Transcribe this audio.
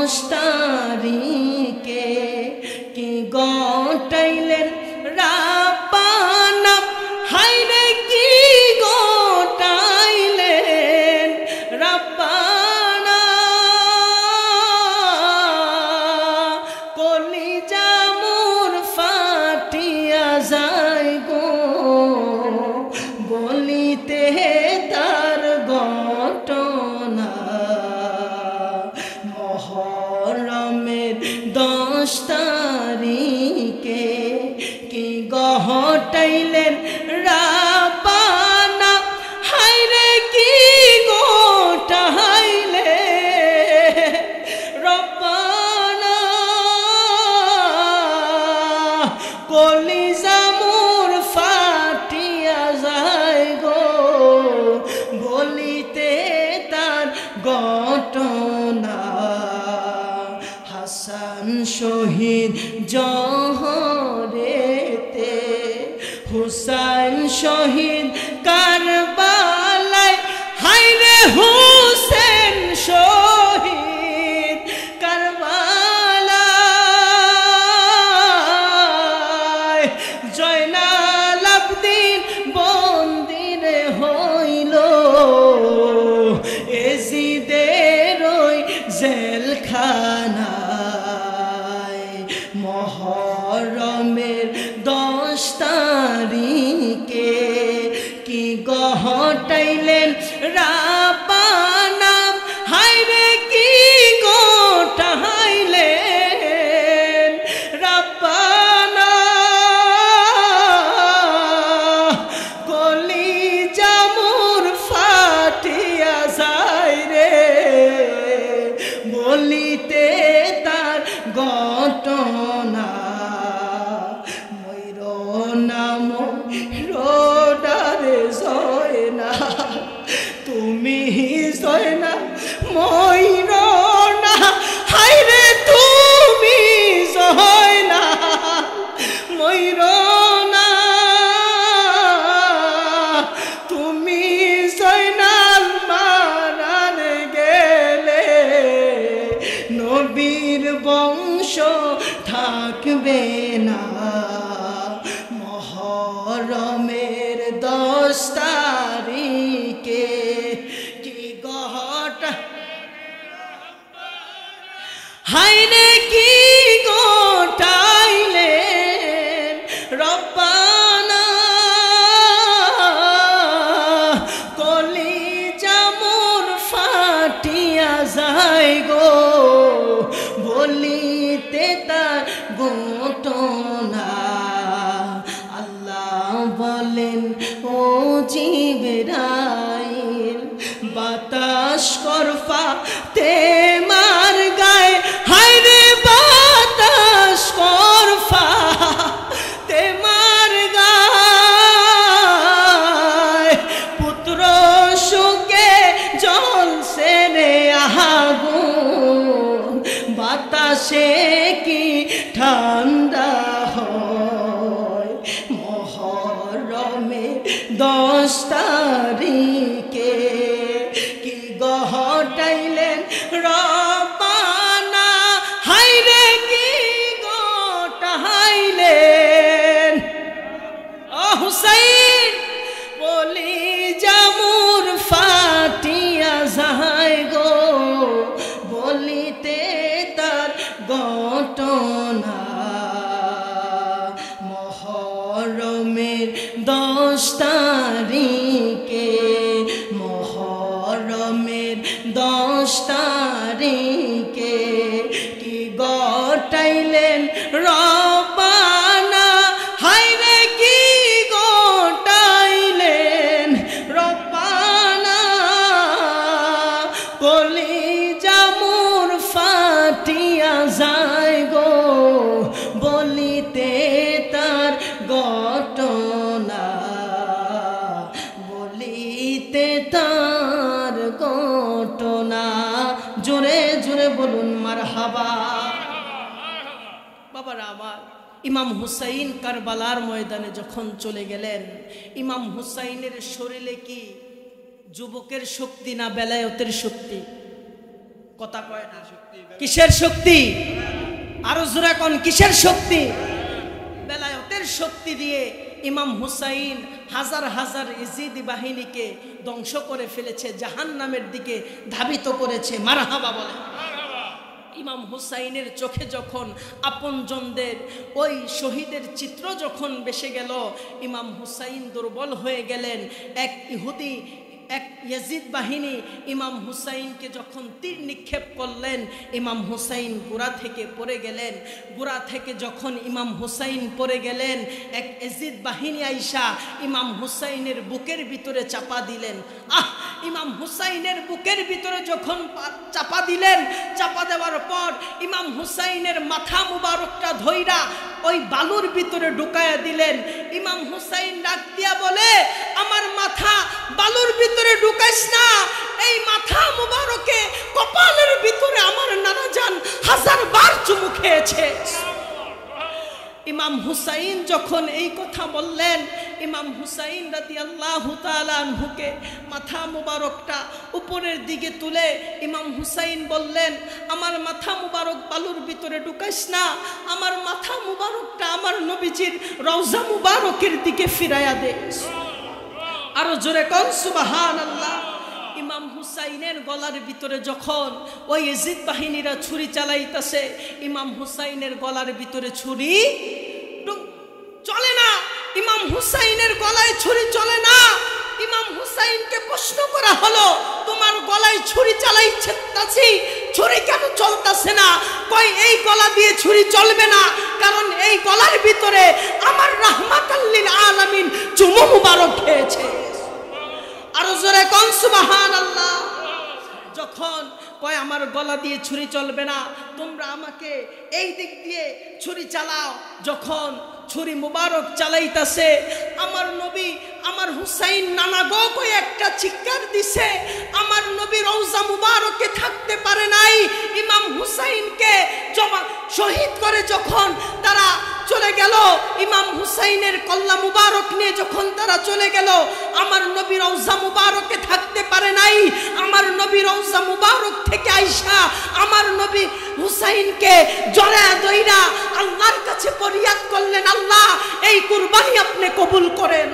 10 তারিখে কি গটাইলেন রাব্বানা হায়রে কি গটাইলেন রাব্বানা কলিজা মোর ফাটিয়া যায় গো বলিতে তার ঘটনা মহরমের 10 তারিখে কি গটাইলেন রাব্বানা হায়রে কি গটাইলে রব্বানা কলিজা মোর ফাটিয়া যায় গো বলিতে তার ঘটনা হাসান শহীদ জহরেতে হুসাইন শহীদ কারবালায় হায়রে হুসেন শহীদ কারবালায় জয়নাল আবদিন বন্দিরে হইল এজিদের ওই জেলখানায় মহরমের 10 তারিখে কি গটাইলেন রাব্বানা হায়রে কি গটাইলেন রাব্বানা কলিজা মোর ফাটিয়া যায় রে বলিতে তার ঘটনা ময়ূর নাম রোডারে জয় না তুমি জয় না ময়ূর না হায়রে তুমি জয় না ময়ূর না তুমি জয়নাল মারান গেলে নবীর বংশ থাকবে না মহরমের 10 তারিখে কি গটা হায়রে কি গটাইলেন রব্বানা কলিজা মোর ফাটিয়া যায় গো বলিতে তার ঘটনা আল্লাহ বলেন ও জিবরাইল বাতাস করফা তে মার গায়ে হায়রে বাতাস করফা তে মার গায়ে পুত্র সুখে জ্বলছে রে আগুন বাতাসে কি ঠান্ডা হয় মহরমে 10 তারিখে কি গটাইলেন রব্বানা হায়রে কি গটাইলেন ও হুসাইন কলিজা মোর ফাটিয়া যায় গো বলিতে তার ঘটনা মহরমের 10 তারিখে মহরমের 10 তারিখে কি গটাইলেন রব্বানা হায়রে কি গটাইলেন রব্বানা কলিজা মোর ফাটিয়া যায় গো বলিতে তার ঘটনা বলিতে তার ঘটনা জোরে জোরে বলুন মারহাবা বাবারা আমার ইমাম হুসাইন কারবালার ময়দানে যখন চলে গেলেন ইমাম হুসাইনের শরীরে কি যুবকের শক্তি না বেলায়েতের শক্তি কথা কয় না। কিসের শক্তি? আরো জোরে কোন কিসের শক্তি? বেলায়েতের শক্তি দিয়ে ইমাম হুসাইন হাজার হাজার ইজিদি বাহিনীকে ধ্বংস করে ফেলেছে, জাহান্নামের দিকে ধাবিত করেছে। মারহাবা বলে। ইমাম হুসাইনের চোখে যখন আপনজনদের ওই শহীদের চিত্র যখন ভেসে গেল, ইমাম হুসাইন দুর্বল হয়ে গেলেন। এক ইহুদি, এক ইয়াজিদ বাহিনী ইমাম হুসাইনকে যখন তীর নিক্ষেপ করলেন, ইমাম হুসাইন গোড়া থেকে পড়ে গেলেন। গোড়া থেকে যখন ইমাম হুসাইন পড়ে গেলেন, এক ইয়াজিদ বাহিনী আইসা ইমাম হুসাইনের বুকের ভিতরে চাপা দিলেন। ইমাম হুসাইনের বুকের ভিতরে যখন চাপা দিলেন, চাপা দেওয়ার পর ইমাম হুসাইনের মাথা মুবারকটা ধইরা ওই বালুর ভিতরে ঢুকায়া দিলেন। ইমাম হুসাইন ডাক দিয়া বলে, আমার মাথা বালুর ভিতরে ঢুকাইস না, এই মাথা মুবারকে কপালের ভিতরে আমার নানা জান হাজার বার চুমু খেয়েছে। ইমাম হুসাইন যখন এই কথা বললেন, ইমাম হুসাইন রাদিয়াল্লাহু তাআলা আনহুকে মাথা মুবারকটা উপরের দিকে তুলে ইমাম হুসাইন বললেন, আমার মাথা মুবারক বালুর ভিতরে ঢুকাইস না, আমার মাথা মুবারকটা আমার নবীজির রওজা মুবারকের দিকে ফিরাইয়া দে। আরো জোরে কোন সুবহানাল্লাহ। ইমাম হুসাইনের গলার ভিতরে যখন ওই ইয়াজিদ বাহিনীরা ছুরি চালাইতেছে, ইমাম হুসাইনের গলার ভিতরে ছুরি চলে না, ইমাম হুসাইনের গলায় ছুরি চলে না। ইমাম হুসাইনকে প্রশ্ন করা হলো, তোমার গলায় ছুরি চালাইছি, ছুরি কেন চলতেছে না? কই এই গলা দিয়ে ছুরি চলবে না, কারণ এই গলার ভিতরে আমার রাহমাতাল লিল আলামিন চুমু মুবারক খেয়েছে। আরো জোরে কোন সুবহানাল্লাহ। যখন কয় আমার গলা দিয়ে ছুরি চলবে না, তোমরা আমাকে এই দিক দিয়ে ছুরি চালাও, যখন ছুরি মুবারক চালাইতাছে, আমার নবী আমার হুসাইন নানা গো কই একটা চিৎকার দিছে। আমার নবী রওজা মুবারকে থাকতে পারে নাই। ইমাম হুসাইনকে শহীদ করে যখন তারা চলে গেল, ইমাম হুসাইনের কল্লা মুবারক নিয়ে যখন তারা চলে গেল, আমার নবী রওজা মুবারকে থাকতে পারে নাই। আমার নবী রওজা মুবারক থেকে আইসা আমার নবী হুসাইনকে জড়ায়া দইরা আল্লাহর কাছে ফরিয়াদ করলেন, আল্লাহ এই কুরবানি আপনি কবুল করেন।